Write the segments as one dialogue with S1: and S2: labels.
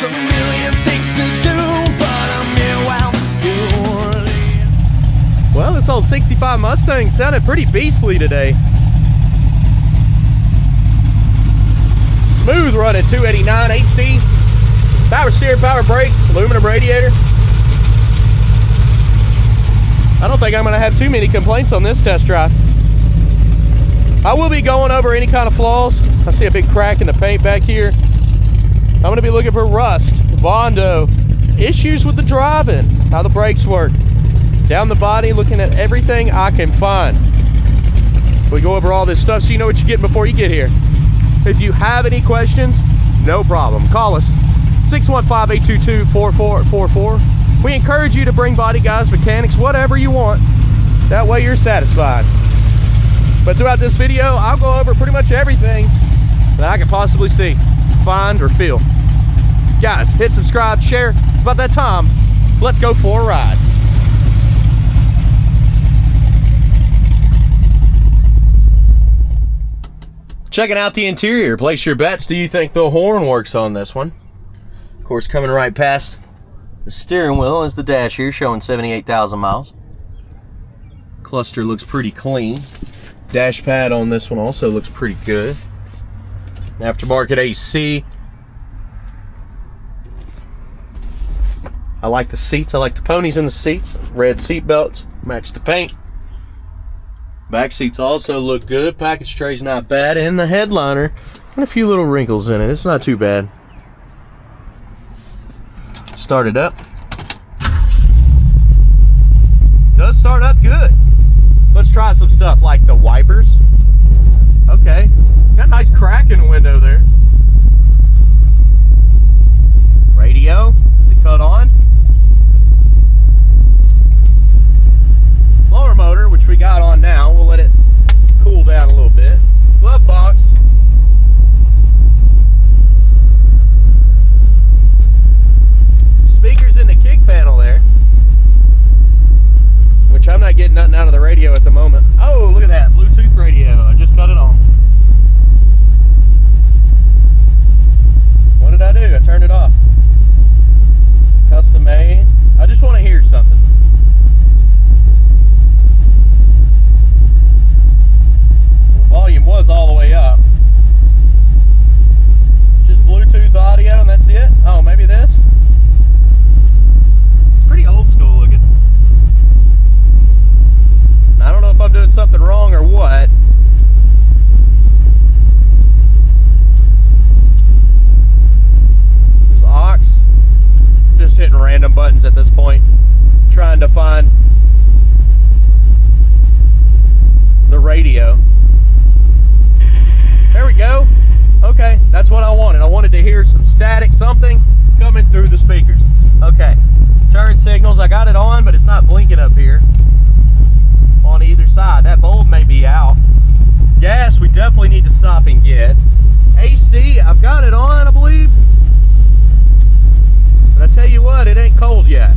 S1: a million things to do, but I'm here while you're leaving.
S2: Well, this old 65 Mustang sounded pretty beastly today. Smooth run at 289 AC. Power steering, power brakes, aluminum radiator. I don't think I'm gonna have too many complaints on this test drive. I will be going over any kind of flaws. I see a big crack in the paint back here. I'm gonna be looking for rust, Bondo, issues with the driving, how the brakes work. Down the body, looking at everything I can find. We go over all this stuff so you know what you're getting before you get here. If you have any questions, no problem. Call us, 615-822-4444. We encourage you to bring body guys, mechanics, whatever you want. That way you're satisfied. But throughout this video, I'll go over pretty much everything that I can possibly see, find, or feel. Guys, hit subscribe, share. It's about that time. Let's go for a ride. Checking out the interior. Place your bets. Do you think the horn works on this one? Of course, coming right past the steering wheel is the dash here, showing 78,000 miles. Cluster looks pretty clean. Dash pad on this one also looks pretty good. Aftermarket AC. I like the seats. I like the ponies in the seats. Red seat belts. Match the paint. Back seats also look good. Package tray's not bad. And the headliner, and a few little wrinkles in it. It's not too bad. Start it up. Does start up good. Let's try some stuff like the wipers. Okay, got a nice crack in the window there. Radio, is it cut on? Blower motor, which we got on now, we'll let it cool down a little bit. Glove box. Speakers in the kick panel there, which I'm not getting nothing out of the radio at the moment. Oh, look at that, Bluetooth radio. I just got it on. What did I do? I turned it off. Custom made. I just want to hear something. The volume was all the way up. Just Bluetooth audio and that's it? Oh, maybe this? Pretty old school looking. I don't know if I'm doing something wrong or what. There's aux. Just hitting random buttons at this point, trying to find the radio. There we go. Okay, that's what I wanted. I wanted to hear some static, something coming through the speakers. Okay, turn signals. I got it on, but it's not blinking up here. On either side, that bulb may be out. Gas, we definitely need to stop and get. AC, I've got it on, I believe. But I tell you what, it ain't cold yet.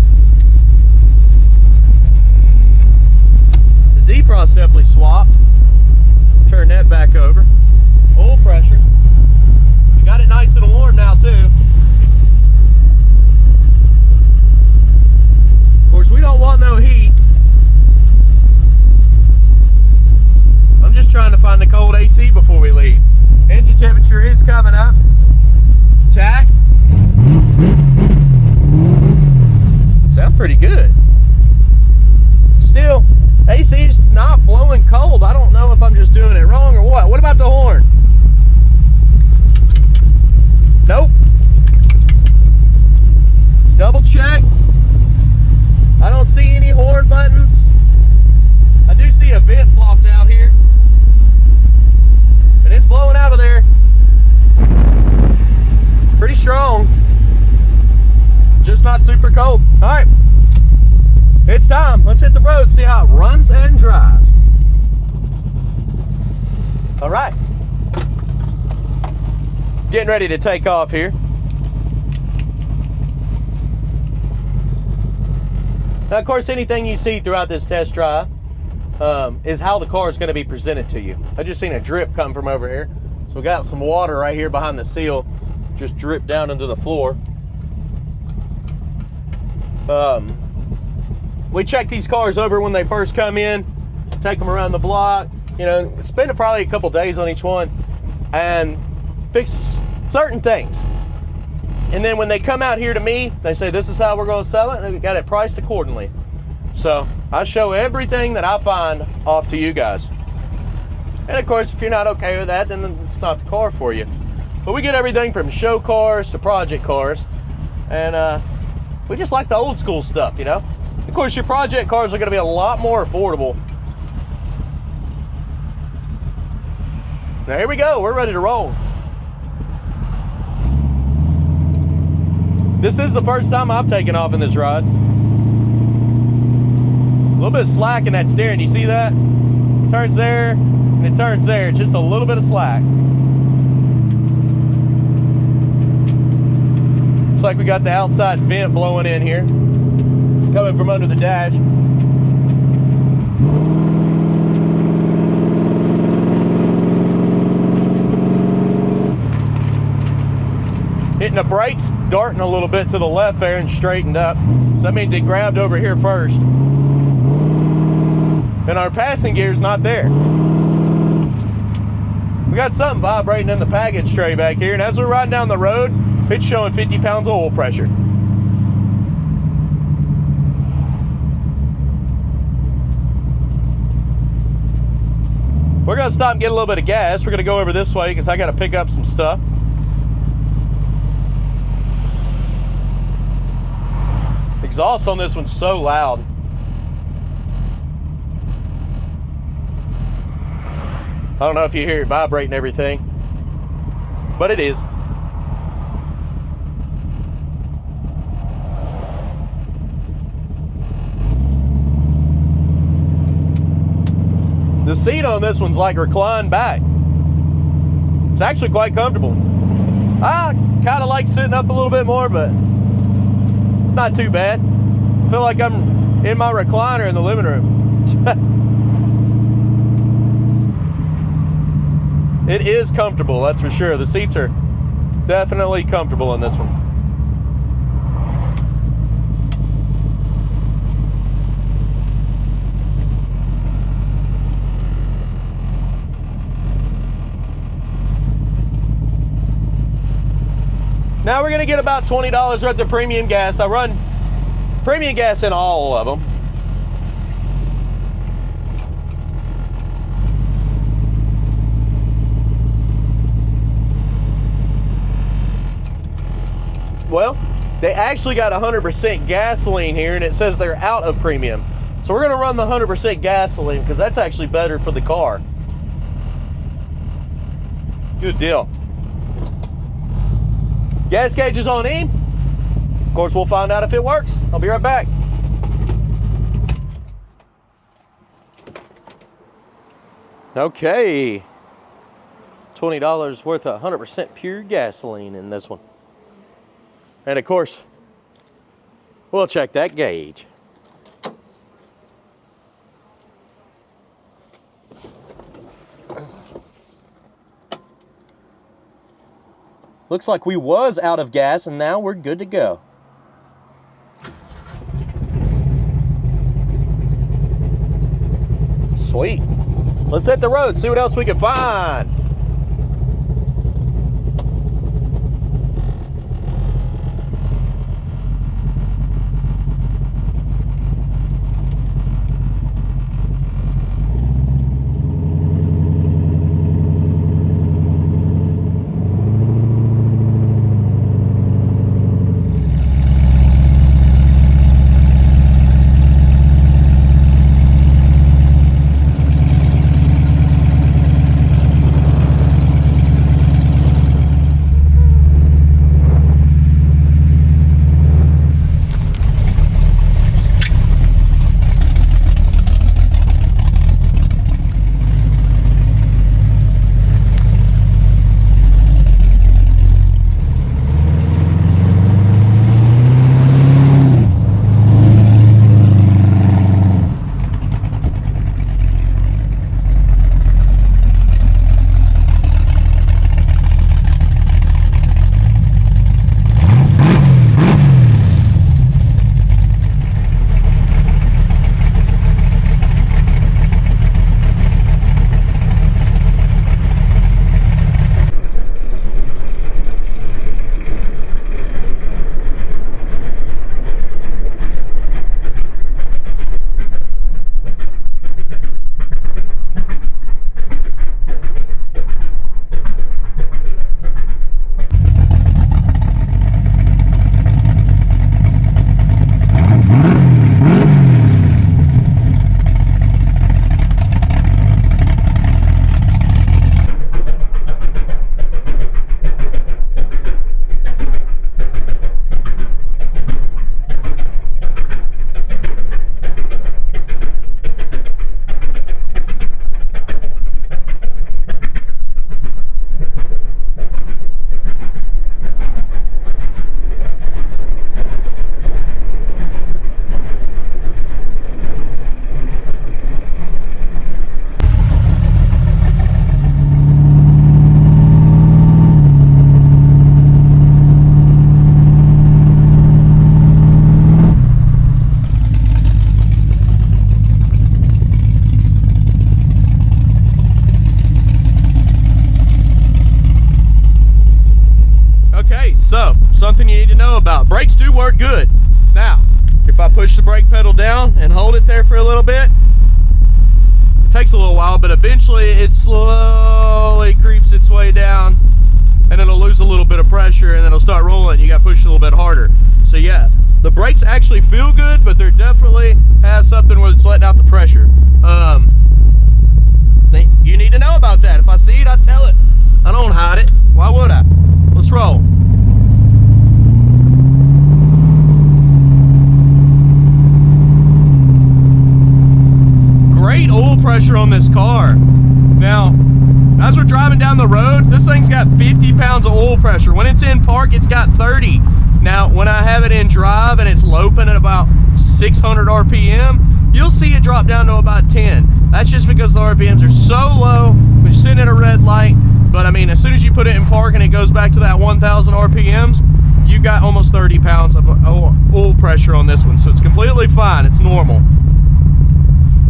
S2: The defrost definitely swapped. Turn that back over. Oil pressure. We got it nice and warm now too. Of course, we don't want no heat. I'm just trying to find the cold AC before we leave. Engine temperature is coming up. Tach. Sounds pretty good. Still, AC's not blowing cold. I don't know if I'm just doing it wrong or what. What about the horn? Nope. Double check. I don't see any horn buttons. I do see a vent flopped out here. And it's blowing out of there. Pretty strong. Just not super cold. Alright. It's time. Let's hit the road, see how it runs and drives. Alright. Getting ready to take off here. Now, of course, anything you see throughout this test drive is how the car is going to be presented to you. I just seen a drip come from over here. So we got some water right here behind the seal. Just dripped down into the floor. We check these cars over when they first come in, take them around the block, you know, spend probably a couple days on each one and fix certain things. And then when they come out here to me, they say, this is how we're going to sell it, and we got it priced accordingly. So I show everything that I find off to you guys. And of course, if you're not okay with that, then it's not the car for you. But we get everything from show cars to project cars. And we just like the old school stuff, you know. Of course, your project cars are going to be a lot more affordable. Now here we go, we're ready to roll. This is the first time I've taken off in this ride. A little bit of slack in that steering, you see that? Turns there, and it turns there, just a little bit of slack. Looks like we got the outside vent blowing in here, coming from under the dash. Hitting the brakes, darting a little bit to the left there and straightened up. So that means it grabbed over here first. And our passing gear's not there. We got something vibrating in the package tray back here, and as we're riding down the road, it's showing 50 pounds of oil pressure. We're gonna stop and get a little bit of gas. We're gonna go over this way because I gotta pick up some stuff. Exhaust on this one's so loud. I don't know if you hear it vibrating and everything, but it is. The seat on this one's like reclined back. It's actually quite comfortable. I kind of like sitting up a little bit more, but it's not too bad. I feel like I'm in my recliner in the living room. It is comfortable, that's for sure. The seats are definitely comfortable in this one. Now we're gonna get about $20 worth of premium gas. I run premium gas in all of them. Well, they actually got 100% gasoline here, and it says they're out of premium. So we're gonna run the 100% gasoline because that's actually better for the car. Good deal. Gas gauge is on E. Of course, we'll find out if it works. I'll be right back. Okay. $20 worth of 100% pure gasoline in this one. And of course, we'll check that gauge. Looks like we was out of gas and now we're good to go. Sweet. Let's hit the road, see what else we can find. something you need to know about. Brakes do work good. Now, if I push the brake pedal down and hold it there for a little bit, it takes a little while, but eventually it slowly creeps its way down and it'll lose a little bit of pressure and then it'll start rolling. You got to push a little bit harder. So yeah, the brakes actually feel good, but there definitely has something where it's letting out the pressure. You need to know about that. If I see it, I tell it. I don't hide it. Why would I? Let's roll. Great oil pressure on this car. Now, as we're driving down the road, this thing's got 50 pounds of oil pressure. When it's in park, it's got 30. Now, when I have it in drive and it's loping at about 600 RPM, you'll see it drop down to about 10. That's just because the RPMs are so low when you're sitting at a red light. But I mean, as soon as you put it in park and it goes back to that 1,000 RPMs, you got almost 30 pounds of oil pressure on this one. So it's completely fine. It's normal.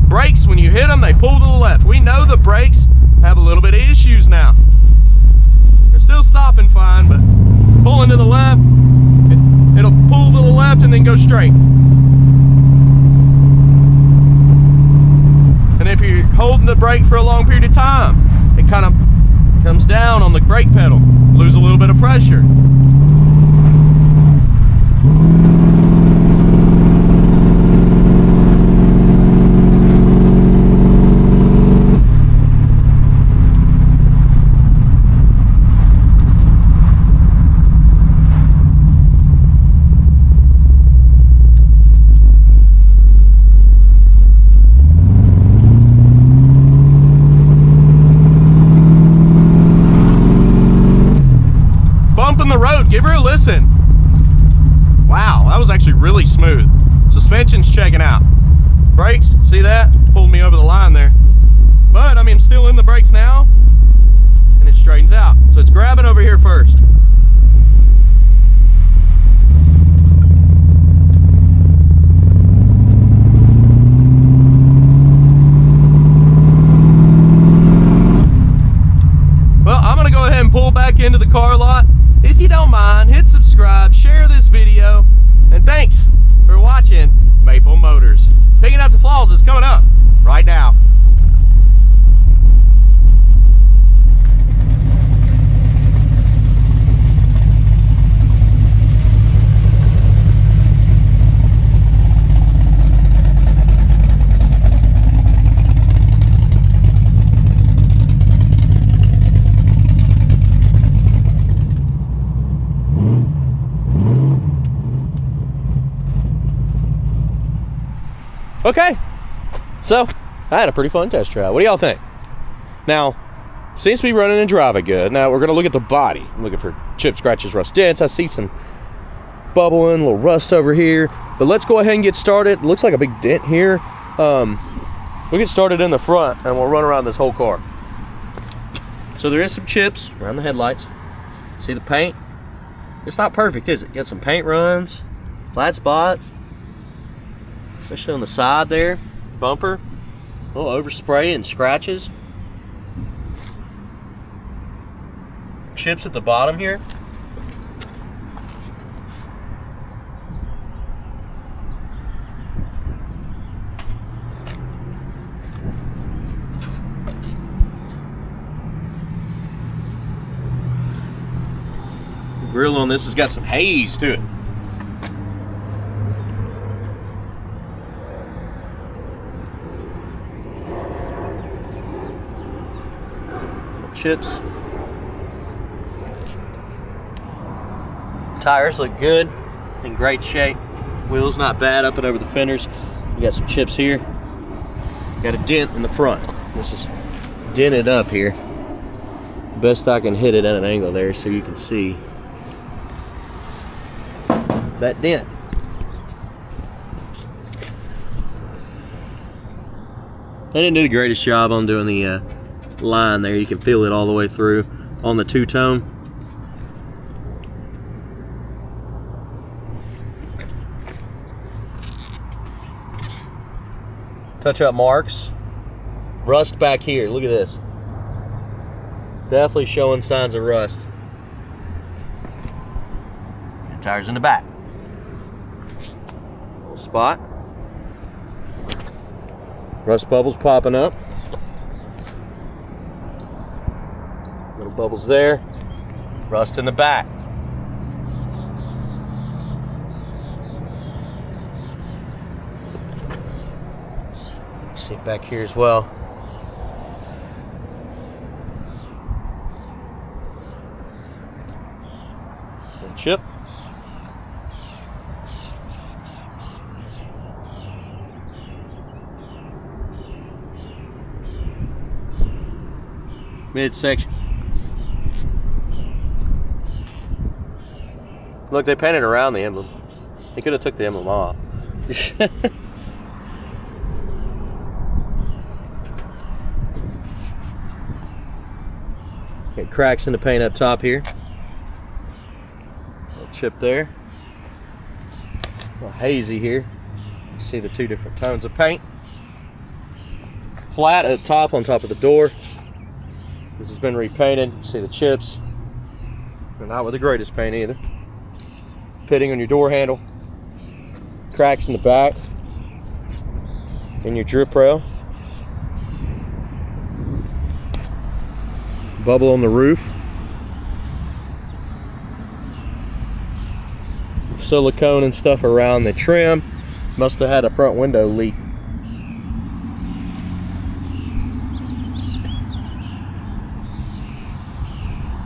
S2: Brakes, when you hit them, they pull to the left. We know the brakes have a little bit of issues now. They're still stopping fine, but pulling to the left, it'll pull to the left and then go straight. And if you're holding the brake for a long period of time, it kind of comes down on the brake pedal, lose a little bit of pressure. Give her a listen. Wow, that was actually really smooth. Suspension's checking out. Brakes, see that? Pulled me over the line there. But I mean, I'm still in the brakes now, and it straightens out. So it's grabbing over here first. Well, I'm gonna go ahead and pull back into the car lot. If you don't mind, hit subscribe, share this video, and thanks for watching Maple Motors. Picking Out the Flaws is coming up right now. Okay, so I had a pretty fun test drive. What do y'all think? Now, seems to be running and driving good. Now we're gonna look at the body. I'm looking for chip scratches, rust dents. I see some bubbling, a little rust over here. But let's go ahead and get started. It looks like a big dent here. We'll get started in the front and we'll run around this whole car. So there is some chips around the headlights. See the paint? It's not perfect, is it? Got some paint runs, flat spots. Especially on the side there, bumper, a little overspray and scratches. Chips at the bottom here. The grill on this has got some haze to it. Chips. Tires look good, in great shape. Wheels not bad up and over the fenders. You got some chips here. Got a dent in the front. This is dented up here. Best I can hit it at an angle there so you can see that dent. I didn't do the greatest job on doing the line there. You can feel it all the way through on the two-tone. Touch up marks. Rust back here. Look at this. Definitely showing signs of rust. tires in the back. Little spot. Rust bubbles popping up. Little bubbles there. Rust in the back. See it back here as well. Little chip. Midsection. Look, they painted around the emblem. They could have took the emblem off. Got cracks in the paint up top here. Little chip there. A little hazy here. You see the two different tones of paint. Flat at the top on top of the door. This has been repainted. You see the chips. They're not with the greatest paint either. Pitting on your door handle. Cracks in the back. In your drip rail. Bubble on the roof. Silicone and stuff around the trim. Must have had a front window leak.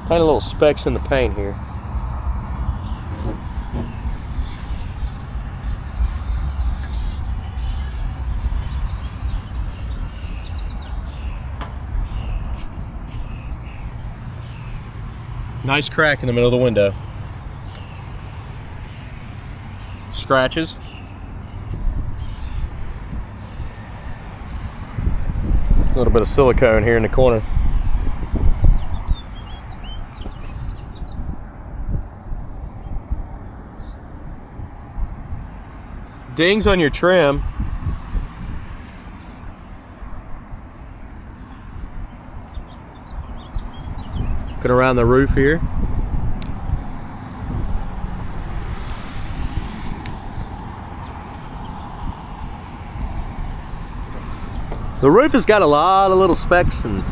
S2: Tiny little specks in the paint here. Nice crack in the middle of the window. Scratches. A little bit of silicone here in the corner. Dings on your trim. Looking around the roof here. The roof has got a lot of little specks and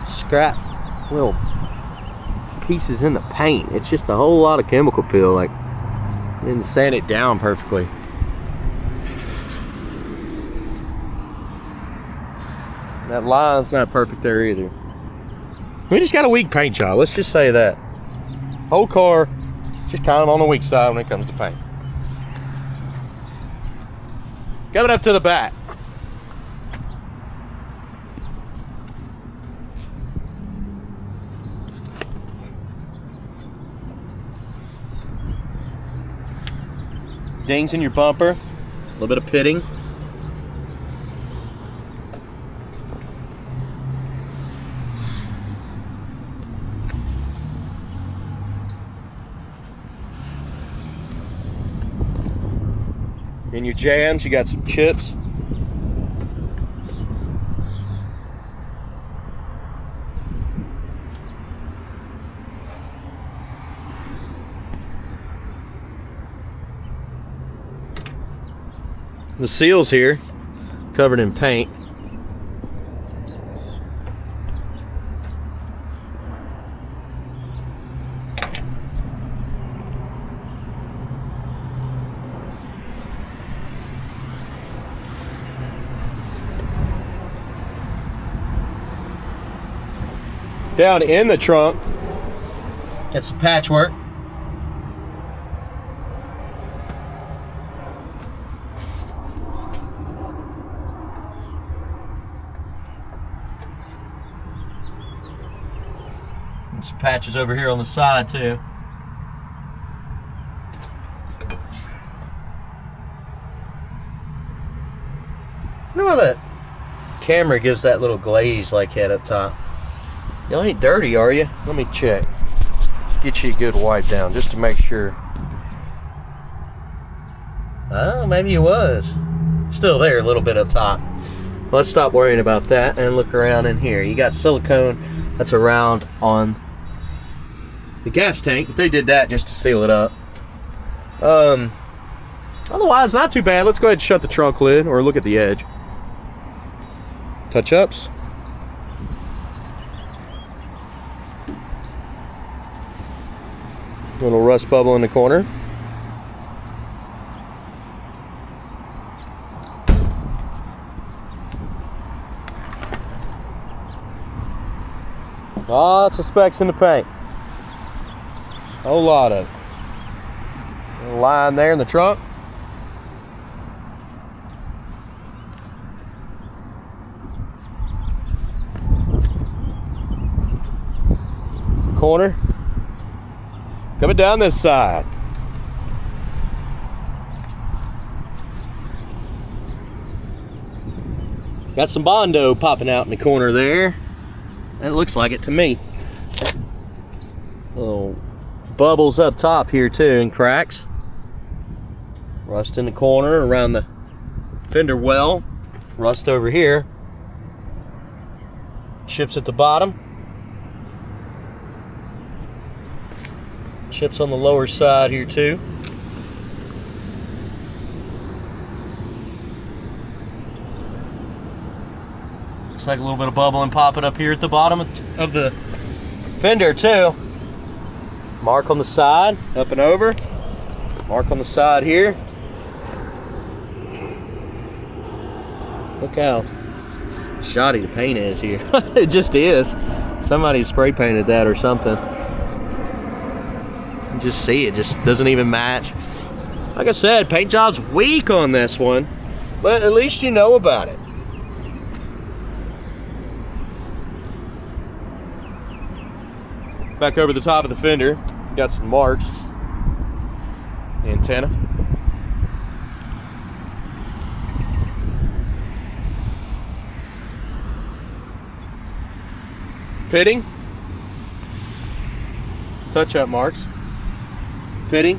S2: scrap little pieces in the paint. It's just a whole lot of chemical peel. Like, didn't sand it down perfectly. That line's not perfect there either. We just got a weak paint job, let's just say that. Whole car, just kind of on the weak side when it comes to paint. Coming up to the back. Dings in your bumper, a little bit of pitting. In your jams, you got some chips. The seals here, covered in paint. Down in the trunk, got some patchwork. And some patches over here on the side too. I wonder why that camera gives that little glaze like that up top. Y'all ain't dirty, are you? Let me check. Get you a good wipe down just to make sure. Oh, maybe it was. Still there, a little bit up top. Let's stop worrying about that and look around in here. You got silicone that's around on the gas tank, but they did that just to seal it up. Otherwise, not too bad. Let's go ahead and shut the trunk lid, or look at the edge. Touch-ups. Little rust bubble in the corner. Lots of specks in the paint. A whole lot of it. A line there in the trunk. Corner. Coming down this side. Got some Bondo popping out in the corner there. It looks like it to me. Little bubbles up top here too, and cracks. Rust in the corner around the fender well. Rust over here. Chips at the bottom. Chips on the lower side here too. Looks like a little bit of bubbling popping up here at the bottom of the fender too. Mark on the side, up and over. Mark on the side here. Look how shoddy the paint is here. It just is. Somebody spray painted that or something. You just see it just doesn't even match. Like I said, paint job's weak on this one, but at least you know about it. Back over the top of the fender, got some marks. Antenna. Pitting. Touch-up marks. Pitting.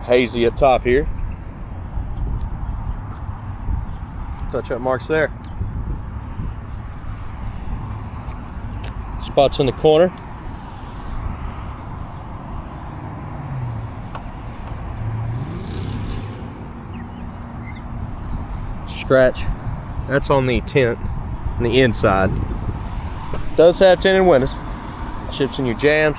S2: Hazy up top here. Touch-up marks there. Spots in the corner. Scratch. That's on the tint on the inside. Does have tinted windows. Chips in your jams.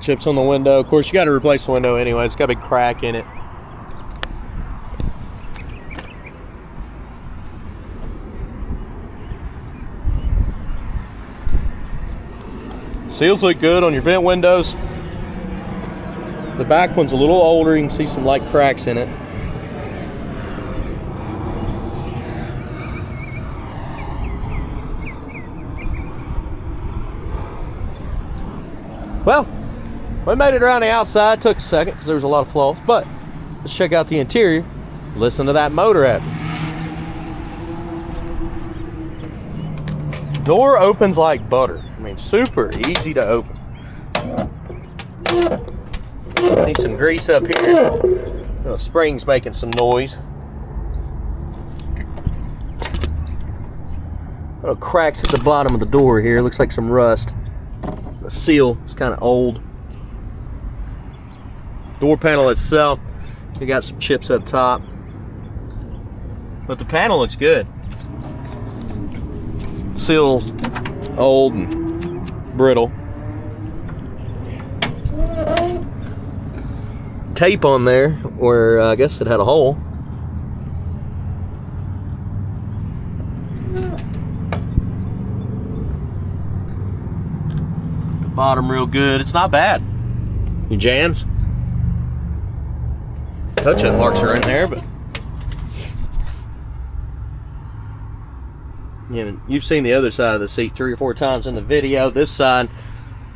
S2: Chips on the window. Of course, you got to replace the window anyway. It's got a big crack in it. Seals look good on your vent windows. The back one's a little older. You can see some light cracks in it. Well, we made it around the outside. Took a second because there was a lot of flaws, but let's check out the interior. Listen to that motor at it. Door opens like butter. I mean, super easy to open. Need some grease up here. The spring's making some noise. Little cracks at the bottom of the door here. Looks like some rust. The seal is kind of old. Door panel itself, you got some chips up top, but the panel looks good. Seal's old and brittle. Tape on there where I guess it had a hole. The bottom real good. It's not bad. Your jams. Touch-up marks are in there, but yeah, you've seen the other side of the seat 3 or 4 times in the video. This side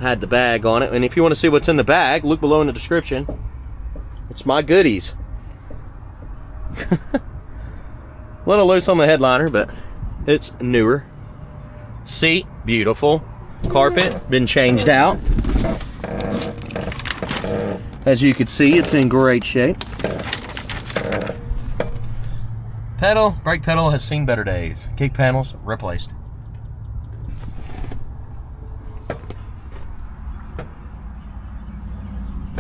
S2: had the bag on it, and if you want to see what's in the bag, look below in the description. It's my goodies. A little loose on the headliner, but it's newer. Seat, beautiful. Carpet been changed out. As you can see, it's in great shape. Brake pedal has seen better days. Kick panels replaced.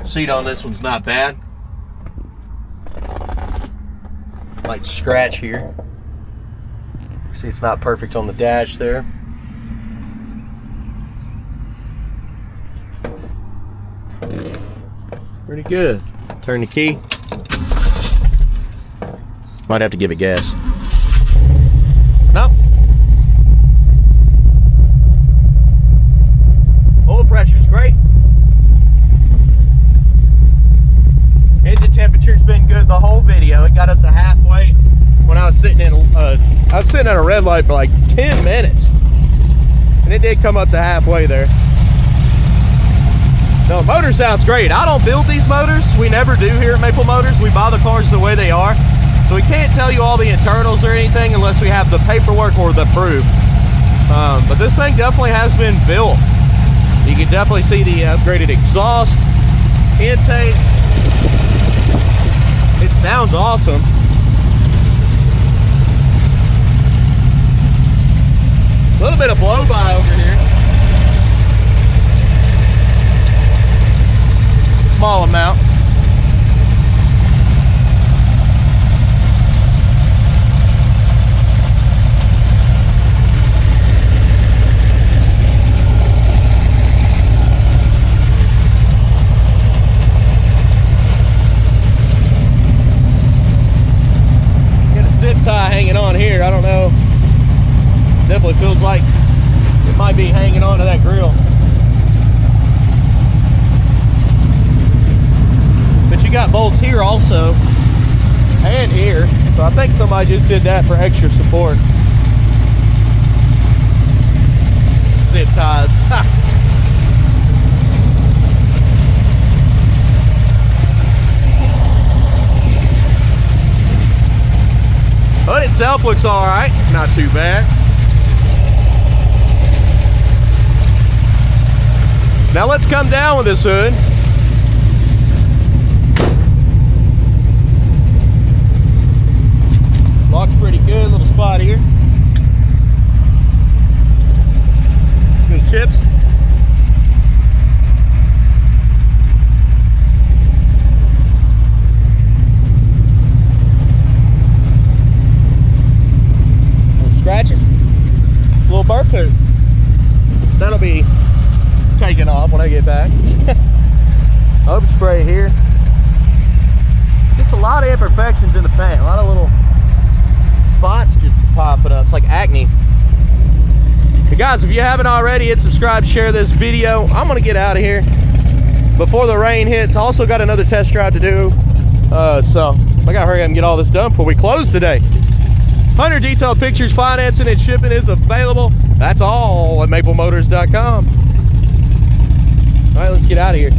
S2: Seat on this one's not bad. Light scratch here. See, it's not perfect on the dash there. Pretty good. Turn the key. Might have to give it gas. Nope. Oil pressure's great. Engine temperature's been good the whole video. It got up to halfway when I was sitting in. I was sitting at a red light for like 10 minutes, and it did come up to halfway there. No, motor sounds great. I don't build these motors. We never do here at Maple Motors. We buy the cars the way they are. So we can't tell you all the internals or anything unless we have the paperwork or the proof. But this thing definitely has been built. You can definitely see the upgraded exhaust, intake. It sounds awesome. A little bit of blow by over here. Small amount. Got a zip tie hanging on here. I don't know. Definitely feels like it might be hanging on to that grill. But you got bolts here also, and here. So I think somebody just did that for extra support. Zip ties. Ha. Hood itself looks all right, not too bad. Now let's come down with this hood. Lock's pretty good, little spot here. Good chips. Little scratches. Little burp hood. That'll be taken off when I get back. Overspray here. Just a lot of imperfections in the paint. A lot of little spots just popping up. It's like acne. Hey guys, if you haven't already, hit subscribe, share this video. I'm gonna get out of here before the rain hits. Also got another test drive to do, so I gotta hurry up and get all this done before we close today. 100 detailed pictures, financing and shipping is available. That's all at maplemotors.com. All right, let's get out of here.